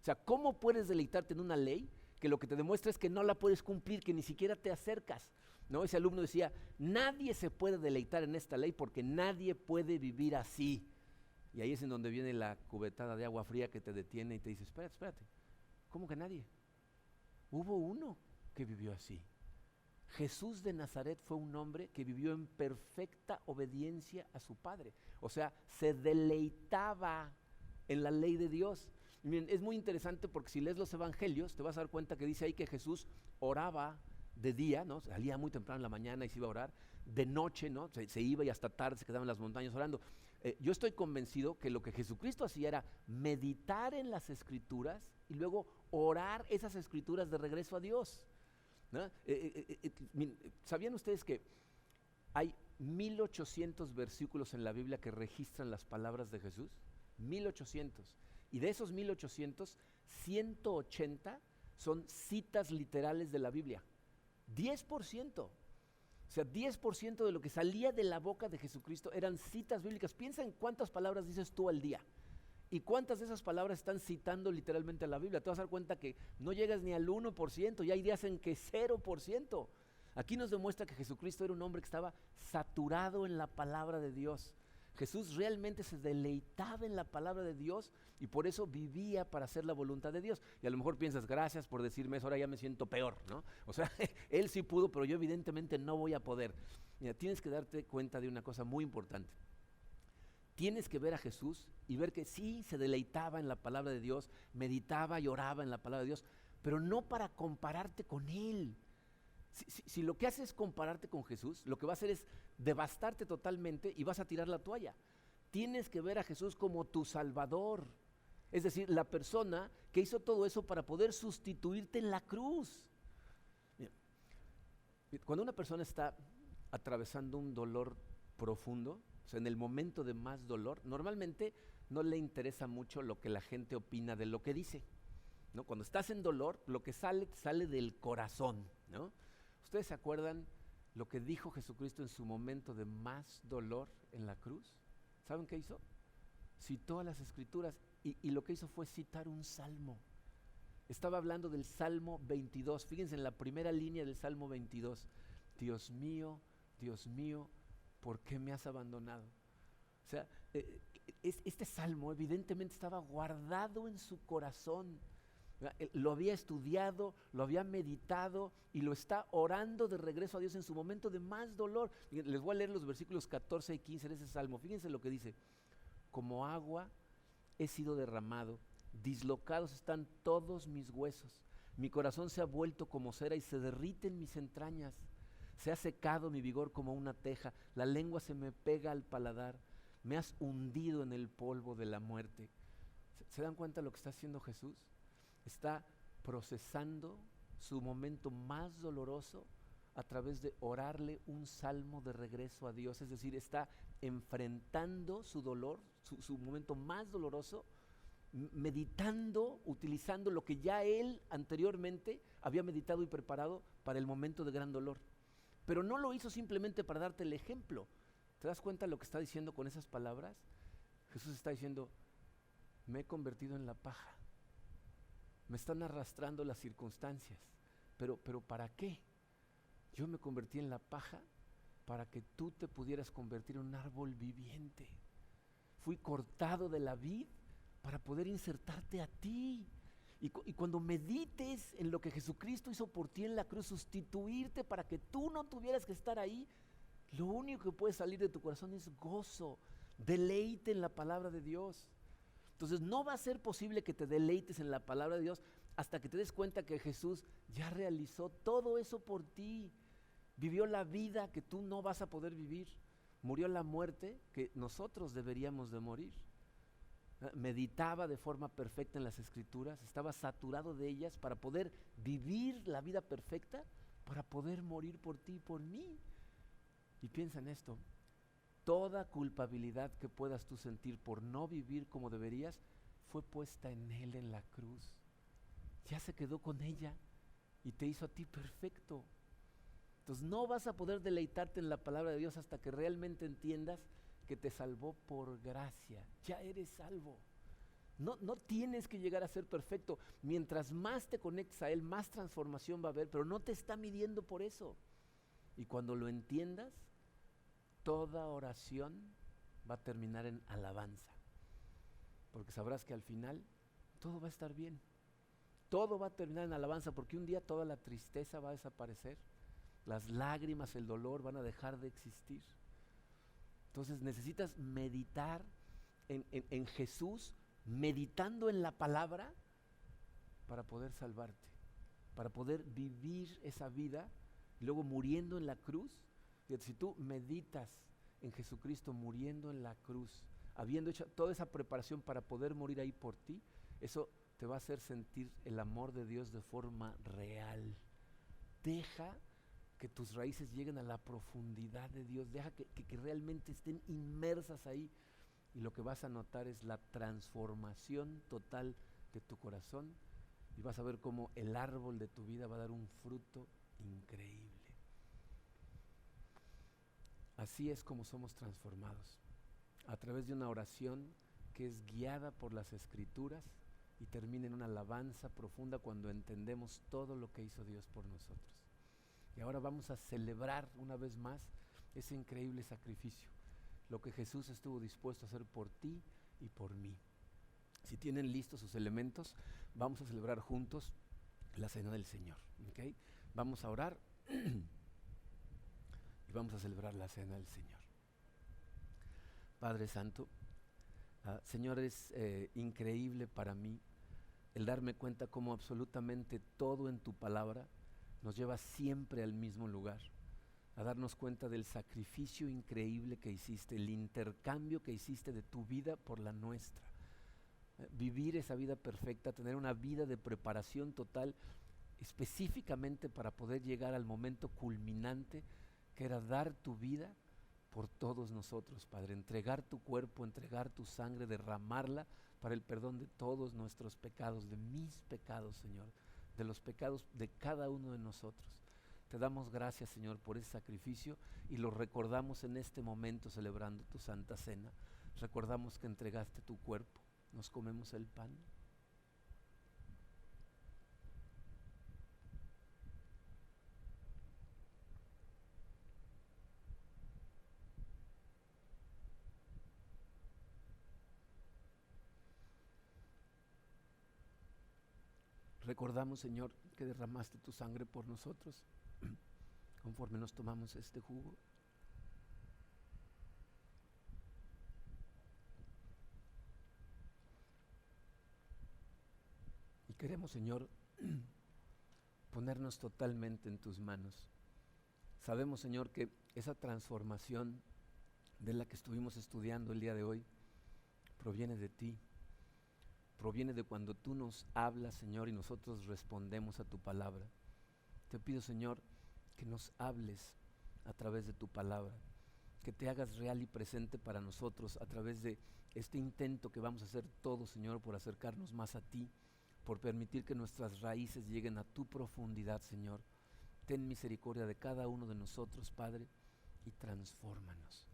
O sea, ¿cómo puedes deleitarte en una ley que lo que te demuestra es que no la puedes cumplir, que ni siquiera te acercas? ¿No? Ese alumno decía, nadie se puede deleitar en esta ley porque nadie puede vivir así. Y ahí es en donde viene la cubetada de agua fría que te detiene y te dice, espérate, ¿cómo que nadie? Hubo uno que vivió así. Jesús de Nazaret fue un hombre que vivió en perfecta obediencia a su Padre. O sea, se deleitaba en la ley de Dios. Miren, es muy interesante porque si lees los evangelios te vas a dar cuenta que dice ahí que Jesús oraba de día, ¿no? Salía muy temprano en la mañana y se iba a orar, de noche, ¿no? Se iba y hasta tarde se quedaba en las montañas orando. Yo estoy convencido que lo que Jesucristo hacía era meditar en las Escrituras y luego orar esas Escrituras de regreso a Dios, ¿no? ¿Sabían ustedes que hay 1800 versículos en la Biblia que registran las palabras de Jesús? 1800. Y de esos 1800, 180 son citas literales de la Biblia. 10%. O sea, 10% de lo que salía de la boca de Jesucristo eran citas bíblicas. Piensa en cuántas palabras dices tú al día. ¿Y cuántas de esas palabras están citando literalmente a la Biblia? Te vas a dar cuenta que no llegas ni al 1%, y hay días en que 0%. Aquí nos demuestra que Jesucristo era un hombre que estaba saturado en la palabra de Dios. Jesús realmente se deleitaba en la palabra de Dios y por eso vivía para hacer la voluntad de Dios. Y a lo mejor piensas, gracias por decirme eso, ahora ya me siento peor, ¿no? O sea, él sí pudo, pero yo evidentemente no voy a poder. Mira, tienes que darte cuenta de una cosa muy importante. Tienes que ver a Jesús y ver que sí se deleitaba en la palabra de Dios, meditaba y oraba en la palabra de Dios, pero no para compararte con Él. Si lo que haces es compararte con Jesús, lo que va a hacer es devastarte totalmente y vas a tirar la toalla. Tienes que ver a Jesús como tu Salvador, es decir, la persona que hizo todo eso para poder sustituirte en la cruz. Mira, cuando una persona está atravesando un dolor profundo, o sea, en el momento de más dolor, normalmente no le interesa mucho lo que la gente opina de lo que dice, ¿no? Cuando estás en dolor, lo que sale del corazón, ¿no? ¿Ustedes se acuerdan lo que dijo Jesucristo en su momento de más dolor en la cruz? ¿Saben qué hizo? Citó a las Escrituras y lo que hizo fue citar un salmo. Estaba hablando del Salmo 22. Fíjense en la primera línea del Salmo 22. Dios mío, ¿por qué me has abandonado? O sea, este salmo evidentemente estaba guardado en su corazón. Lo había estudiado, lo había meditado y lo está orando de regreso a Dios en su momento de más dolor. Les voy a leer los versículos 14 y 15 de ese salmo. Fíjense lo que dice: como agua he sido derramado, dislocados están todos mis huesos, mi corazón se ha vuelto como cera y se derrite en mis entrañas, se ha secado mi vigor como una teja, la lengua se me pega al paladar, me has hundido en el polvo de la muerte. ¿Se dan cuenta de lo que está haciendo Jesús? Está procesando su momento más doloroso a través de orarle un salmo de regreso a Dios. Es decir, está enfrentando su dolor, su momento más doloroso, meditando, utilizando lo que ya él anteriormente había meditado y preparado para el momento de gran dolor. Pero no lo hizo simplemente para darte el ejemplo. ¿Te das cuenta de lo que está diciendo con esas palabras? Jesús está diciendo, me he convertido en la paja. Me están arrastrando las circunstancias. Pero ¿para qué? Yo me convertí en la paja para que tú te pudieras convertir en un árbol viviente. Fui cortado de la vid para poder insertarte a ti. Y cuando medites en lo que Jesucristo hizo por ti en la cruz, sustituirte para que tú no tuvieras que estar ahí, lo único que puede salir de tu corazón es gozo, deleite en la palabra de Dios. Entonces no va a ser posible que te deleites en la palabra de Dios hasta que te des cuenta que Jesús ya realizó todo eso por ti. Vivió la vida que tú no vas a poder vivir. Murió la muerte que nosotros deberíamos de morir. Meditaba de forma perfecta en las Escrituras, estaba saturado de ellas para poder vivir la vida perfecta, para poder morir por ti y por mí. Y piensa en esto, toda culpabilidad que puedas tú sentir por no vivir como deberías, fue puesta en Él en la cruz. Ya se quedó con ella y te hizo a ti perfecto. Entonces no vas a poder deleitarte en la palabra de Dios hasta que realmente entiendas que te salvó por gracia. Ya eres salvo. No tienes que llegar a ser perfecto. Mientras más te conectes a Él, más transformación va a haber, pero no te está midiendo por eso. Y cuando lo entiendas, toda oración va a terminar en alabanza. Porque sabrás que al final todo va a estar bien. Todo va a terminar en alabanza, porque un día toda la tristeza va a desaparecer. Las lágrimas, el dolor van a dejar de existir. Entonces necesitas meditar en Jesús, meditando en la palabra para poder salvarte, para poder vivir esa vida y luego muriendo en la cruz. Fíjate, si tú meditas en Jesucristo muriendo en la cruz, habiendo hecho toda esa preparación para poder morir ahí por ti, eso te va a hacer sentir el amor de Dios de forma real. Deja que tus raíces lleguen a la profundidad de Dios, deja que realmente estén inmersas ahí, y lo que vas a notar es la transformación total de tu corazón, y vas a ver cómo el árbol de tu vida va a dar un fruto increíble. Así es como somos transformados, a través de una oración que es guiada por las Escrituras y termina en una alabanza profunda cuando entendemos todo lo que hizo Dios por nosotros. Y ahora vamos a celebrar una vez más ese increíble sacrificio, lo que Jesús estuvo dispuesto a hacer por ti y por mí. Si tienen listos sus elementos, vamos a celebrar juntos la cena del Señor, ¿okay? Vamos a orar y vamos a celebrar la cena del Señor. Padre Santo, Señor, es increíble para mí el darme cuenta cómo absolutamente todo en tu palabra nos lleva siempre al mismo lugar, a darnos cuenta del sacrificio increíble que hiciste, el intercambio que hiciste de tu vida por la nuestra. Vivir esa vida perfecta, tener una vida de preparación total, específicamente para poder llegar al momento culminante, que era dar tu vida por todos nosotros, Padre, entregar tu cuerpo, entregar tu sangre, derramarla para el perdón de todos nuestros pecados, de mis pecados, Señor, de los pecados de cada uno de nosotros. Te damos gracias, Señor, por ese sacrificio, y lo recordamos en este momento celebrando tu Santa Cena. Recordamos que entregaste tu cuerpo. Nos comemos el pan. Recordamos, Señor, que derramaste tu sangre por nosotros, conforme nos tomamos este jugo. Y queremos, Señor, ponernos totalmente en tus manos. Sabemos, Señor, que esa transformación de la que estuvimos estudiando el día de hoy proviene de ti. Proviene de cuando tú nos hablas, Señor, y nosotros respondemos a tu palabra. Te pido, Señor, que nos hables a través de tu palabra, que te hagas real y presente para nosotros a través de este intento que vamos a hacer todos, Señor, por acercarnos más a ti, por permitir que nuestras raíces lleguen a tu profundidad, Señor. Ten misericordia de cada uno de nosotros, Padre, y transfórmanos.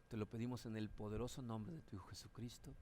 Te lo pedimos en el poderoso nombre de tu Hijo Jesucristo.